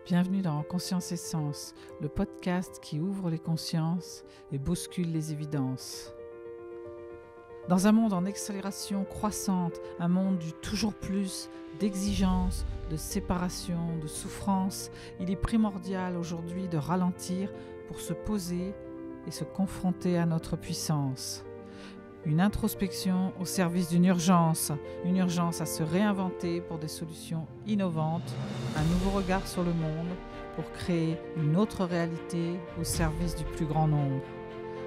Bienvenue dans Conscience Essence, le podcast qui ouvre les consciences et bouscule les évidences. Dans un monde en accélération croissante, un monde du toujours plus, d'exigence, de séparation, de souffrance, il est primordial aujourd'hui de ralentir pour se poser et se confronter à notre puissance. Une introspection au service d'une urgence à se réinventer pour des solutions innovantes, un nouveau regard sur le monde pour créer une autre réalité au service du plus grand nombre.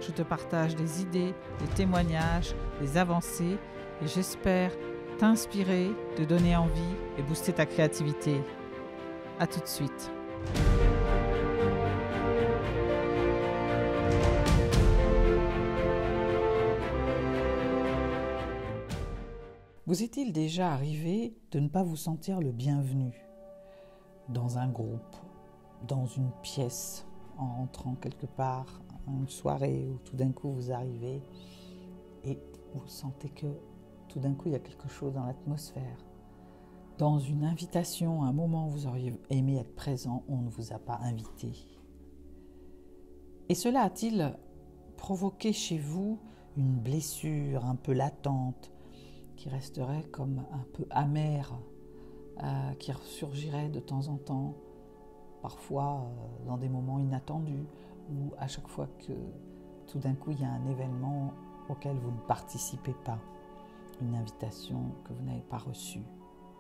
Je te partage des idées, des témoignages, des avancées et j'espère t'inspirer, te donner envie et booster ta créativité. À tout de suite. Vous est-il déjà arrivé de ne pas vous sentir le bienvenu dans un groupe, dans une pièce, en rentrant quelque part, à une soirée où tout d'un coup vous arrivez et vous sentez que tout d'un coup il y a quelque chose dans l'atmosphère. Dans une invitation, à un moment où vous auriez aimé être présent, on ne vous a pas invité. Et cela a-t-il provoqué chez vous une blessure un peu latente, qui resterait comme un peu amère, qui ressurgirait de temps en temps, parfois dans des moments inattendus, ou à chaque fois que tout d'un coup il y a un événement auquel vous ne participez pas, une invitation que vous n'avez pas reçue,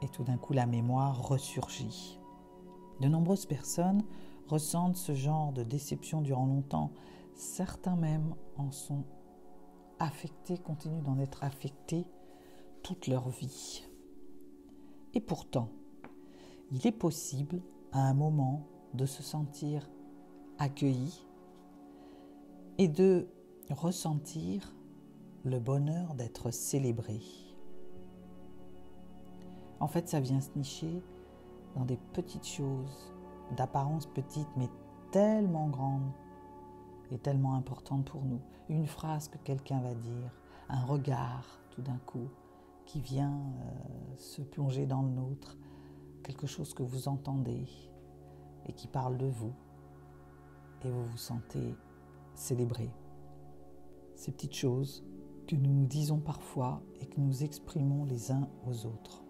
et tout d'un coup la mémoire ressurgit. De nombreuses personnes ressentent ce genre de déception durant longtemps, certains même en sont affectés, continuent d'en être affectés toute leur vie. Et pourtant, il est possible à un moment de se sentir accueilli et de ressentir le bonheur d'être célébré. En fait, ça vient se nicher dans des petites choses, d'apparence petite, mais tellement grandes et tellement importantes pour nous. Une phrase que quelqu'un va dire, un regard tout d'un coup, qui vient se plonger dans le nôtre, quelque chose que vous entendez et qui parle de vous, et vous vous sentez célébré. Ces petites choses que nous nous disons parfois et que nous exprimons les uns aux autres.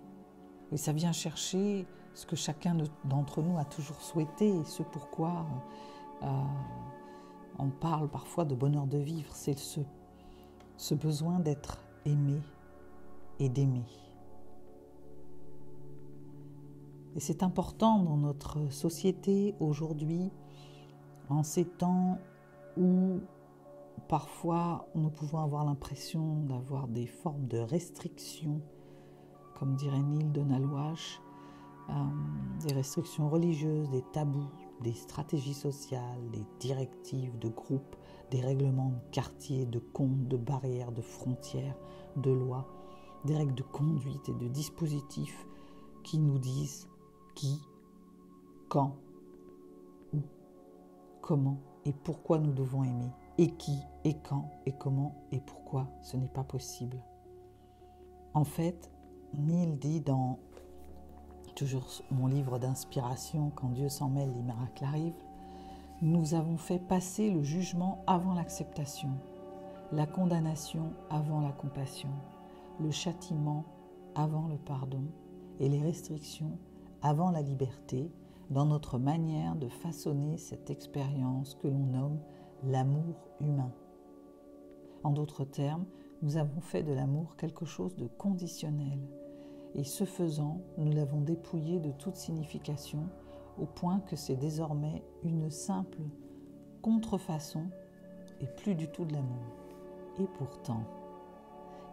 Et ça vient chercher ce que chacun d'entre nous a toujours souhaité et ce pourquoi on parle parfois de bonheur de vivre, c'est ce besoin d'être aimé et d'aimer. Et c'est important dans notre société aujourd'hui, en ces temps où parfois nous pouvons avoir l'impression d'avoir des formes de restrictions, comme dirait Neil Donald Walsch, des restrictions religieuses, des tabous, des stratégies sociales, des directives de groupe, des règlements de quartier, de comptes, de barrières, de frontières, de lois, des règles de conduite et de dispositifs qui nous disent qui, quand, où, comment et pourquoi nous devons aimer, et qui, et quand, et comment, et pourquoi ce n'est pas possible. En fait, Neil dit dans toujours mon livre d'inspiration, Quand Dieu s'en mêle, les miracles arrivent, nous avons fait passer le jugement avant l'acceptation, la condamnation avant la compassion, le châtiment avant le pardon et les restrictions avant la liberté dans notre manière de façonner cette expérience que l'on nomme l'amour humain. En d'autres termes, nous avons fait de l'amour quelque chose de conditionnel et ce faisant, nous l'avons dépouillé de toute signification au point que c'est désormais une simple contrefaçon et plus du tout de l'amour. Et pourtant,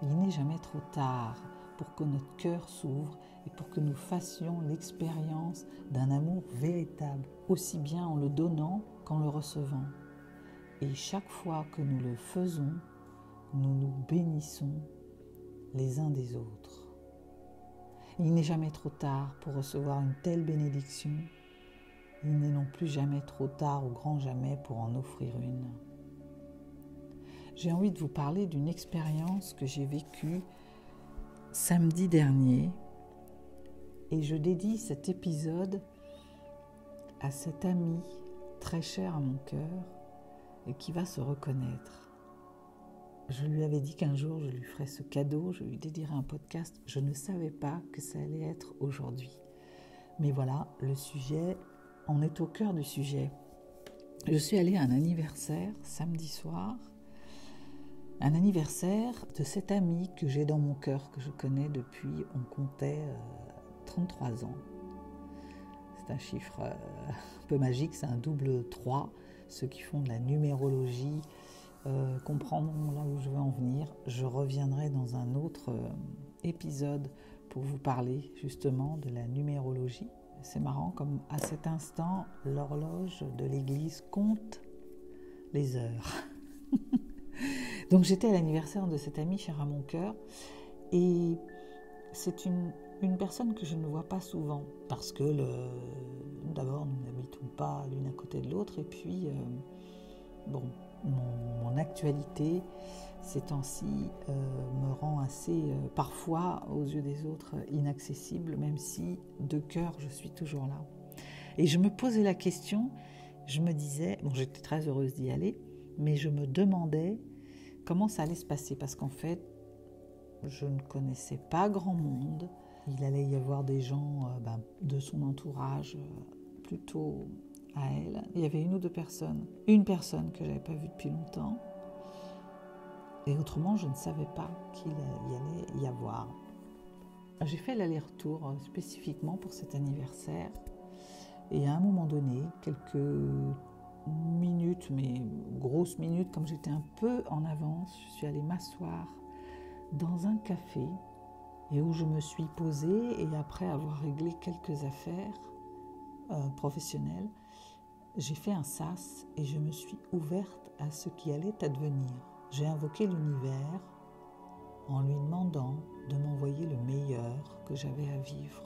il n'est jamais trop tard pour que notre cœur s'ouvre et pour que nous fassions l'expérience d'un amour véritable, aussi bien en le donnant qu'en le recevant. Et chaque fois que nous le faisons, nous nous bénissons les uns des autres. Il n'est jamais trop tard pour recevoir une telle bénédiction. Il n'est non plus jamais trop tard au grand jamais pour en offrir une. J'ai envie de vous parler d'une expérience que j'ai vécue samedi dernier et je dédie cet épisode à cet ami très cher à mon cœur et qui va se reconnaître. Je lui avais dit qu'un jour je lui ferais ce cadeau, je lui dédierais un podcast. Je ne savais pas que ça allait être aujourd'hui. Mais voilà, le sujet, on est au cœur du sujet. Je suis allée à un anniversaire samedi soir, un anniversaire de cet ami que j'ai dans mon cœur, que je connais depuis, on comptait 33 ans. C'est un chiffre un peu magique, c'est un double 3. Ceux qui font de la numérologie comprendront là où je veux en venir. Je reviendrai dans un autre épisode pour vous parler justement de la numérologie. C'est marrant, comme à cet instant, l'horloge de l'église compte les heures. Donc j'étais à l'anniversaire de cet ami cher à mon cœur et c'est une personne que je ne vois pas souvent parce que d'abord nous n'habitons pas l'une à côté de l'autre et puis mon actualité ces temps-ci me rend assez parfois aux yeux des autres inaccessible, même si de cœur je suis toujours là. Et je me posais la question, je me disais, j'étais très heureuse d'y aller, mais je me demandais comment ça allait se passer parce qu'en fait je ne connaissais pas grand monde. Il allait y avoir des gens de son entourage plutôt à elle. Il y avait une ou deux personnes. Une personne que je n'avais pas vue depuis longtemps. Et autrement, je ne savais pas qu'il y allait y avoir. J'ai fait l'aller-retour spécifiquement pour cet anniversaire. Et à un moment donné, quelques minutes, mais grosses minutes, comme j'étais un peu en avance, je suis allée m'asseoir dans un café et où je me suis posée et après avoir réglé quelques affaires professionnelles, j'ai fait un sas et je me suis ouverte à ce qui allait advenir. J'ai invoqué l'univers en lui demandant de m'envoyer le meilleur que j'avais à vivre.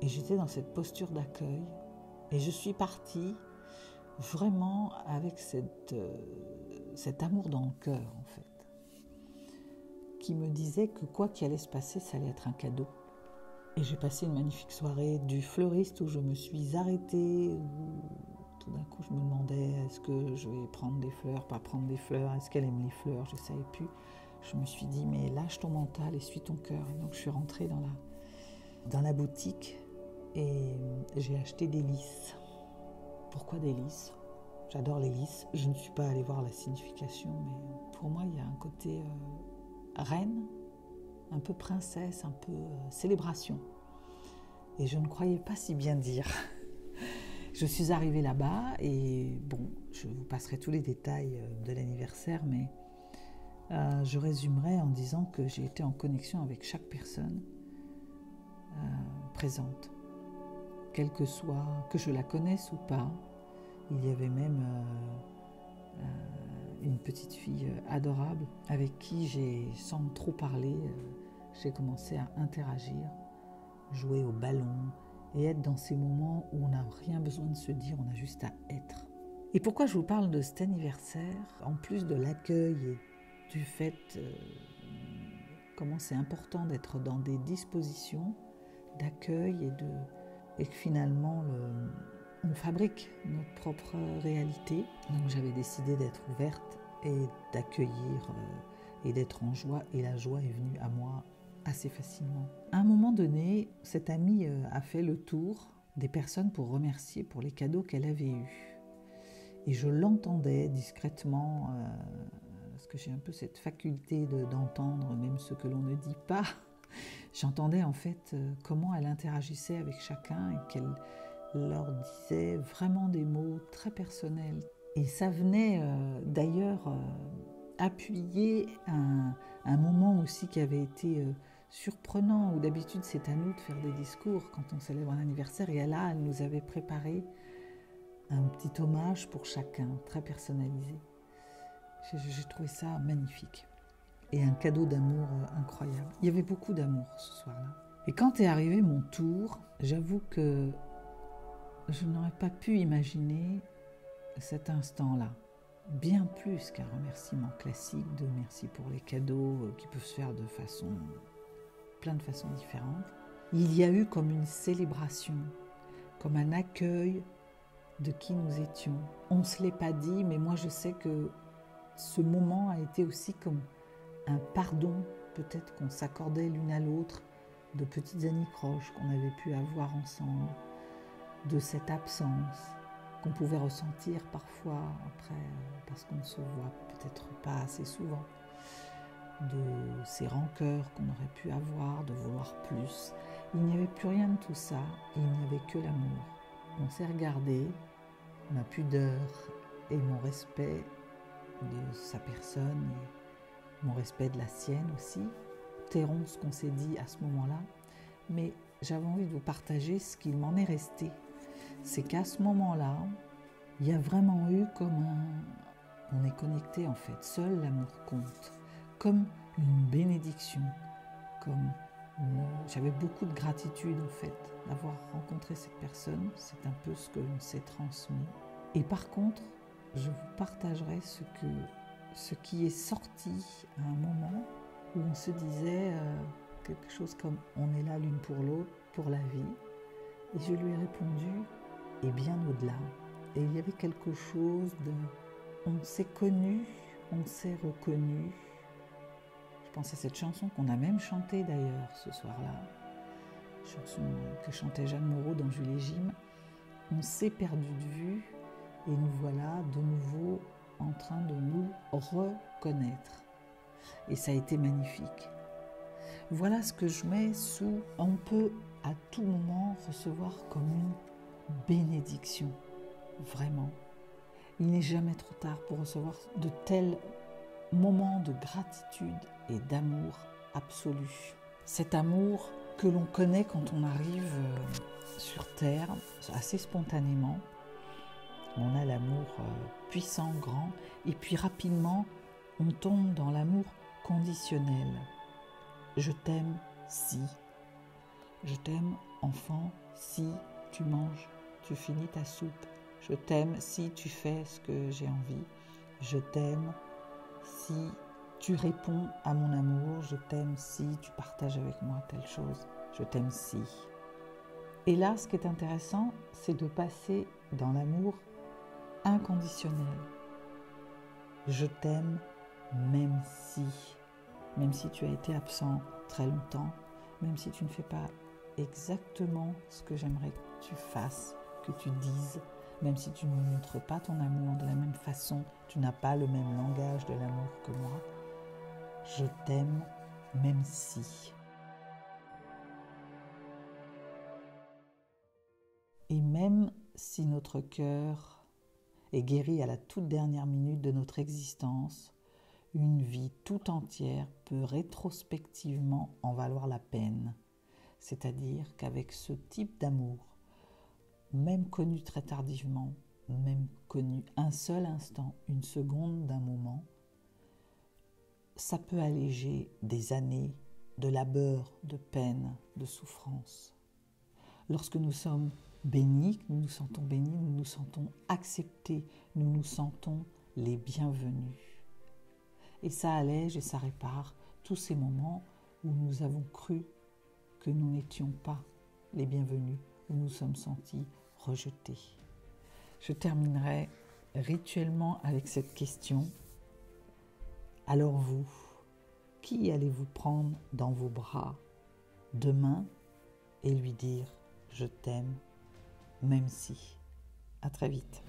Et j'étais dans cette posture d'accueil et je suis partie vraiment avec cet amour dans le cœur en fait, qui me disait que quoi qu'il allait se passer, ça allait être un cadeau. Et j'ai passé une magnifique soirée du fleuriste où je me suis arrêtée, où tout d'un coup je me demandais est-ce que je vais prendre des fleurs, pas prendre des fleurs, est-ce qu'elle aime les fleurs, je ne savais plus. Je me suis dit mais lâche ton mental et suis ton cœur. Et donc je suis rentrée dans la boutique et j'ai acheté des lys. Pourquoi des lys ? J'adore les lys. Je ne suis pas allée voir la signification, mais pour moi il y a un côté reine, un peu princesse, un peu célébration. Et je ne croyais pas si bien dire. Je suis arrivée là-bas et je vous passerai tous les détails de l'anniversaire, mais je résumerai en disant que j'ai été en connexion avec chaque personne présente. Quelle que soit, que je la connaisse ou pas. Il y avait même une petite fille adorable avec qui sans trop parler, j'ai commencé à interagir, jouer au ballon et être dans ces moments où on n'a rien besoin de se dire, on a juste à être. Et pourquoi je vous parle de cet anniversaire, en plus de l'accueil et du fait comment c'est important d'être dans des dispositions d'accueil et que finalement on fabrique notre propre réalité. Donc j'avais décidé d'être ouverte et d'accueillir et d'être en joie, et la joie est venue à moi assez facilement. À un moment donné, cette amie a fait le tour des personnes pour remercier pour les cadeaux qu'elle avait eus. Et je l'entendais discrètement, parce que j'ai un peu cette faculté d'entendre même ce que l'on ne dit pas. J'entendais en fait comment elle interagissait avec chacun et qu'elle leur disait vraiment des mots très personnels. Et ça venait d'ailleurs appuyer un moment aussi qui avait été surprenant, où d'habitude c'est à nous de faire des discours quand on célèbre un anniversaire, et là elle nous avait préparé un petit hommage pour chacun, très personnalisé. J'ai trouvé ça magnifique. Et un cadeau d'amour incroyable. Il y avait beaucoup d'amour ce soir-là. Et quand est arrivé mon tour, j'avoue que je n'aurais pas pu imaginer cet instant-là. Bien plus qu'un remerciement classique de merci pour les cadeaux qui peuvent se faire de plein de façons différentes. Il y a eu comme une célébration, comme un accueil de qui nous étions. On ne se l'est pas dit, mais moi je sais que ce moment a été aussi comme un pardon, peut-être qu'on s'accordait l'une à l'autre, de petites anicroches qu'on avait pu avoir ensemble, de cette absence qu'on pouvait ressentir parfois après, parce qu'on ne se voit peut-être pas assez souvent, de ces rancœurs qu'on aurait pu avoir, de vouloir plus. Il n'y avait plus rien de tout ça, il n'y avait que l'amour. On s'est regardé, ma pudeur et mon respect de sa personne et mon respect de la sienne aussi, tairont ce qu'on s'est dit à ce moment-là, mais j'avais envie de vous partager ce qu'il m'en est resté. C'est qu'à ce moment-là, il y a vraiment eu comme on est connecté en fait, seul l'amour compte, comme une bénédiction, j'avais beaucoup de gratitude en fait d'avoir rencontré cette personne, c'est un peu ce que l'on s'est transmis. Et par contre, je vous partagerai ce qui est sorti à un moment où on se disait quelque chose comme « on est là l'une pour l'autre, pour la vie ». Et je lui ai répondu « et bien au-delà ». Et il y avait quelque chose de « on s'est connus, on s'est reconnus ». Je pense à cette chanson qu'on a même chantée d'ailleurs ce soir-là, chanson que chantait Jeanne Moreau dans Jules et Jim. On s'est perdu de vue et nous voilà de nouveau en train de nous reconnaître. Et ça a été magnifique. Voilà ce que je mets sous « on peut à tout moment recevoir comme une bénédiction ». Vraiment. Il n'est jamais trop tard pour recevoir de tels moments de gratitude et d'amour absolu. Cet amour que l'on connaît quand on arrive sur Terre, assez spontanément. On a l'amour puissant, grand, et puis rapidement, on tombe dans l'amour conditionnel. Je t'aime si. Je t'aime, enfant, si tu manges, tu finis ta soupe. Je t'aime si tu fais ce que j'ai envie. Je t'aime si tu réponds à mon amour. Je t'aime si tu partages avec moi telle chose. Je t'aime si. Et là, ce qui est intéressant, c'est de passer dans l'amour inconditionnel. Je t'aime même si tu as été absent très longtemps, même si tu ne fais pas exactement ce que j'aimerais que tu fasses, que tu dises, même si tu ne me montres pas ton amour de la même façon, tu n'as pas le même langage de l'amour que moi. Je t'aime même si. Et même si notre cœur est guéri à la toute dernière minute de notre existence, une vie tout entière peut rétrospectivement en valoir la peine. C'est-à-dire qu'avec ce type d'amour, même connu très tardivement, même connu un seul instant, une seconde d'un moment, ça peut alléger des années de labeur, de peine, de souffrance. Lorsque nous sommes bénis, nous nous sentons bénis, nous nous sentons acceptés, nous nous sentons les bienvenus. Et ça allège et ça répare tous ces moments où nous avons cru que nous n'étions pas les bienvenus, où nous sommes sentis rejetés. Je terminerai rituellement avec cette question. Alors vous, qui allez-vous prendre dans vos bras demain et lui dire « je t'aime » même si. À très vite.